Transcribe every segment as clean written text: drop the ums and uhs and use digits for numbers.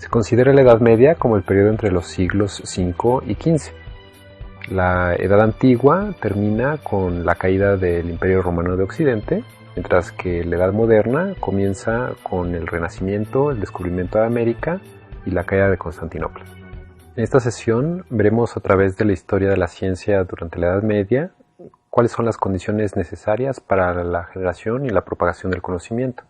Se considera la Edad Media como el periodo entre los siglos V y XV. La Edad Antigua termina con la caída del Imperio Romano de Occidente, mientras que la Edad Moderna comienza con el Renacimiento, el descubrimiento de América y la caída de Constantinopla. En esta sesión veremos a través de la historia de la ciencia durante la Edad Media cuáles son las condiciones necesarias para la generación y la propagación del conocimiento.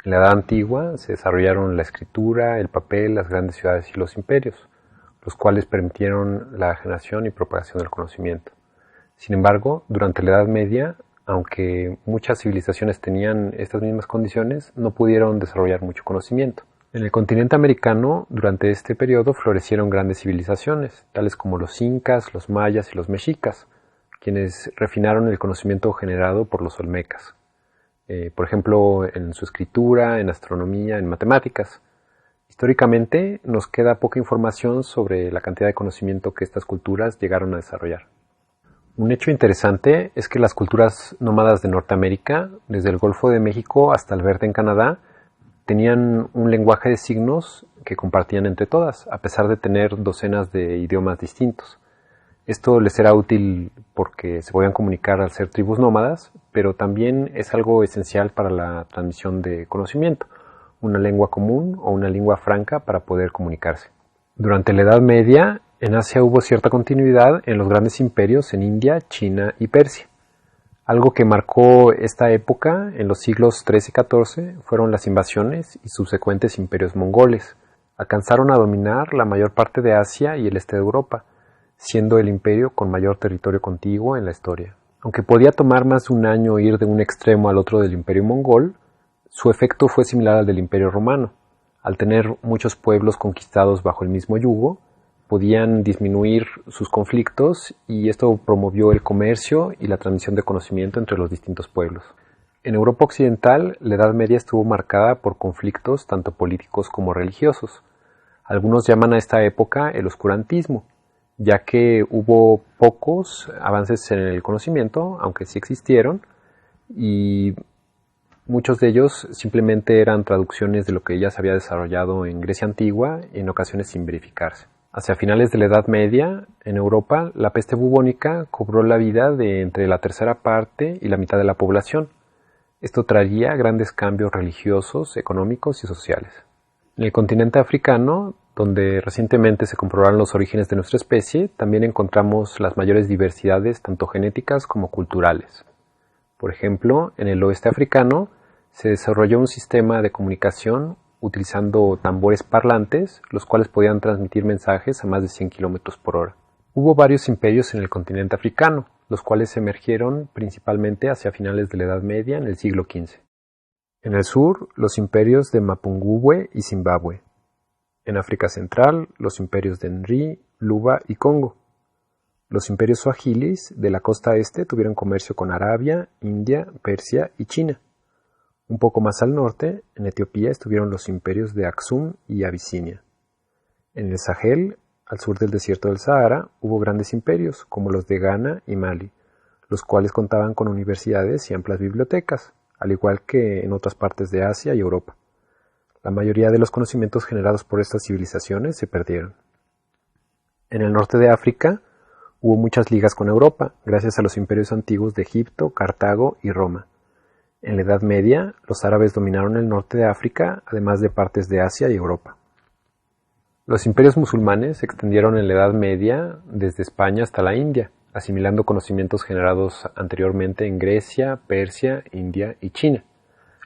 En la Edad Antigua se desarrollaron la escritura, el papel, las grandes ciudades y los imperios, los cuales permitieron la generación y propagación del conocimiento. Sin embargo, durante la Edad Media, aunque muchas civilizaciones tenían estas mismas condiciones, no pudieron desarrollar mucho conocimiento. En el continente americano, durante este periodo florecieron grandes civilizaciones, tales como los incas, los mayas y los mexicas, quienes refinaron el conocimiento generado por los olmecas. Por ejemplo, en su escritura, en astronomía, en matemáticas. Históricamente nos queda poca información sobre la cantidad de conocimiento que estas culturas llegaron a desarrollar. Un hecho interesante es que las culturas nómadas de Norteamérica, desde el Golfo de México hasta Alberta en Canadá, tenían un lenguaje de signos que compartían entre todas, a pesar de tener docenas de idiomas distintos. Esto les era útil porque se podían comunicar al ser tribus nómadas, pero también es algo esencial para la transmisión de conocimiento, una lengua común o una lengua franca para poder comunicarse. Durante la Edad Media, en Asia hubo cierta continuidad en los grandes imperios en India, China y Persia. Algo que marcó esta época en los siglos XIII y XIV fueron las invasiones y subsecuentes imperios mongoles. Alcanzaron a dominar la mayor parte de Asia y el este de Europa, siendo el imperio con mayor territorio contiguo en la historia. Aunque podía tomar más de un año ir de un extremo al otro del imperio mongol, su efecto fue similar al del imperio romano. Al tener muchos pueblos conquistados bajo el mismo yugo, podían disminuir sus conflictos y esto promovió el comercio y la transmisión de conocimiento entre los distintos pueblos. En Europa Occidental, la Edad Media estuvo marcada por conflictos tanto políticos como religiosos. Algunos llaman a esta época el oscurantismo, ya que hubo pocos avances en el conocimiento, aunque sí existieron, y muchos de ellos simplemente eran traducciones de lo que ya se había desarrollado en Grecia antigua, en ocasiones sin verificarse. Hacia finales de la Edad Media, en Europa, la peste bubónica cobró la vida de entre la tercera parte y la mitad de la población. Esto traería grandes cambios religiosos, económicos y sociales. En el continente africano, donde recientemente se comprobaron los orígenes de nuestra especie, también encontramos las mayores diversidades tanto genéticas como culturales. Por ejemplo, en el oeste africano se desarrolló un sistema de comunicación utilizando tambores parlantes, los cuales podían transmitir mensajes a más de 100 km por hora. Hubo varios imperios en el continente africano, los cuales emergieron principalmente hacia finales de la Edad Media en el siglo XV. En el sur, los imperios de Mapungubwe y Zimbabue. En África Central, los imperios de Nri, Luba y Congo. Los imperios suahilis de la costa este tuvieron comercio con Arabia, India, Persia y China. Un poco más al norte, en Etiopía estuvieron los imperios de Aksum y Abisinia. En el Sahel, al sur del desierto del Sahara, hubo grandes imperios como los de Ghana y Mali, los cuales contaban con universidades y amplias bibliotecas, al igual que en otras partes de Asia y Europa. La mayoría de los conocimientos generados por estas civilizaciones se perdieron. En el norte de África hubo muchas ligas con Europa, gracias a los imperios antiguos de Egipto, Cartago y Roma. En la Edad Media, los árabes dominaron el norte de África, además de partes de Asia y Europa. Los imperios musulmanes se extendieron en la Edad Media desde España hasta la India, asimilando conocimientos generados anteriormente en Grecia, Persia, India y China,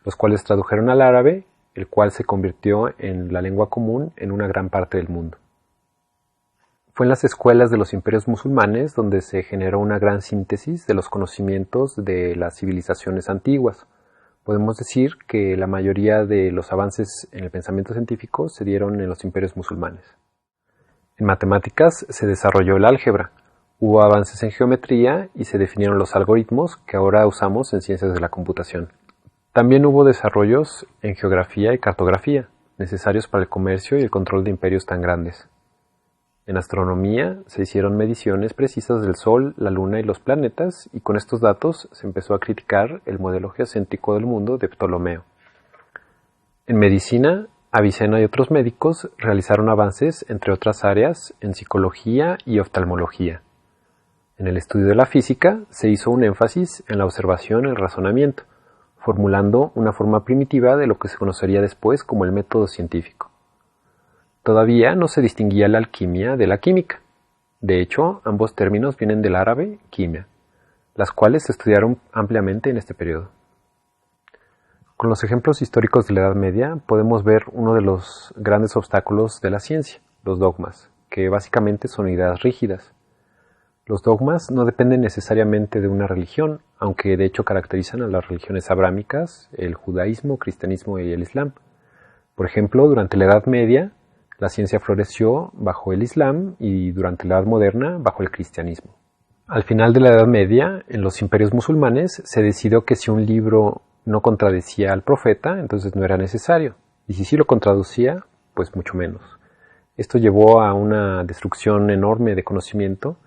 los cuales tradujeron al árabe, el cual se convirtió en la lengua común en una gran parte del mundo. Fue en las escuelas de los imperios musulmanes donde se generó una gran síntesis de los conocimientos de las civilizaciones antiguas. Podemos decir que la mayoría de los avances en el pensamiento científico se dieron en los imperios musulmanes. En matemáticas se desarrolló el álgebra, hubo avances en geometría y se definieron los algoritmos que ahora usamos en ciencias de la computación. También hubo desarrollos en geografía y cartografía, necesarios para el comercio y el control de imperios tan grandes. En astronomía se hicieron mediciones precisas del Sol, la Luna y los planetas, y con estos datos se empezó a criticar el modelo geocéntrico del mundo de Ptolomeo. En medicina Avicena y otros médicos realizaron avances, entre otras áreas, en psicología y oftalmología. En el estudio de la física se hizo un énfasis en la observación y el razonamiento, formulando una forma primitiva de lo que se conocería después como el método científico. Todavía no se distinguía la alquimia de la química. De hecho, ambos términos vienen del árabe quimia, las cuales se estudiaron ampliamente en este periodo. Con los ejemplos históricos de la Edad Media podemos ver uno de los grandes obstáculos de la ciencia, los dogmas, que básicamente son ideas rígidas. Los dogmas no dependen necesariamente de una religión, aunque de hecho caracterizan a las religiones abrámicas, el judaísmo, cristianismo y el islam. Por ejemplo, durante la Edad Media, la ciencia floreció bajo el islam y durante la Edad Moderna bajo el cristianismo. Al final de la Edad Media, en los imperios musulmanes, se decidió que si un libro no contradecía al profeta, entonces no era necesario, y si sí lo contraducía, pues mucho menos. Esto llevó a una destrucción enorme de conocimiento,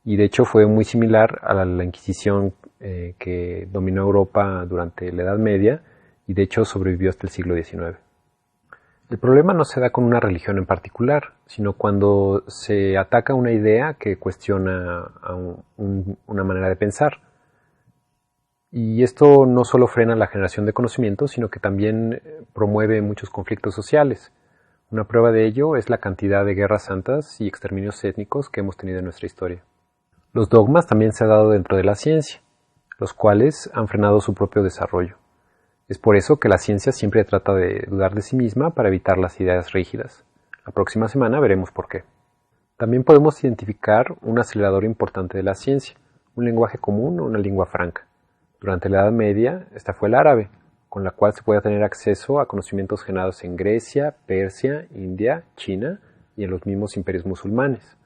y de hecho fue muy similar a la Inquisición que dominó Europa durante la Edad Media, y de hecho sobrevivió hasta el siglo XIX. El problema no se da con una religión en particular, sino cuando se ataca una idea que cuestiona una manera de pensar. Y esto no solo frena la generación de conocimiento, sino que también promueve muchos conflictos sociales. Una prueba de ello es la cantidad de guerras santas y exterminios étnicos que hemos tenido en nuestra historia. Los dogmas también se han dado dentro de la ciencia, los cuales han frenado su propio desarrollo. Es por eso que la ciencia siempre trata de dudar de sí misma para evitar las ideas rígidas. La próxima semana veremos por qué. También podemos identificar un acelerador importante de la ciencia, un lenguaje común o una lengua franca. Durante la Edad Media, esta fue el árabe, con la cual se podía tener acceso a conocimientos generados en Grecia, Persia, India, China y en los mismos imperios musulmanes.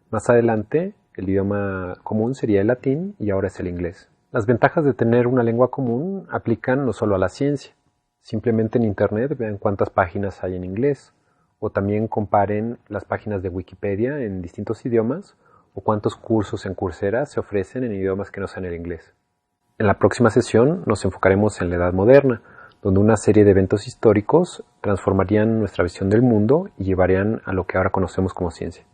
Más adelante, el idioma común sería el latín y ahora es el inglés. Las ventajas de tener una lengua común aplican no solo a la ciencia. Simplemente en Internet vean cuántas páginas hay en inglés, o también comparen las páginas de Wikipedia en distintos idiomas, o cuántos cursos en Coursera se ofrecen en idiomas que no sean el inglés. En la próxima sesión nos enfocaremos en la Edad Moderna, donde una serie de eventos históricos transformarían nuestra visión del mundo y llevarían a lo que ahora conocemos como ciencia.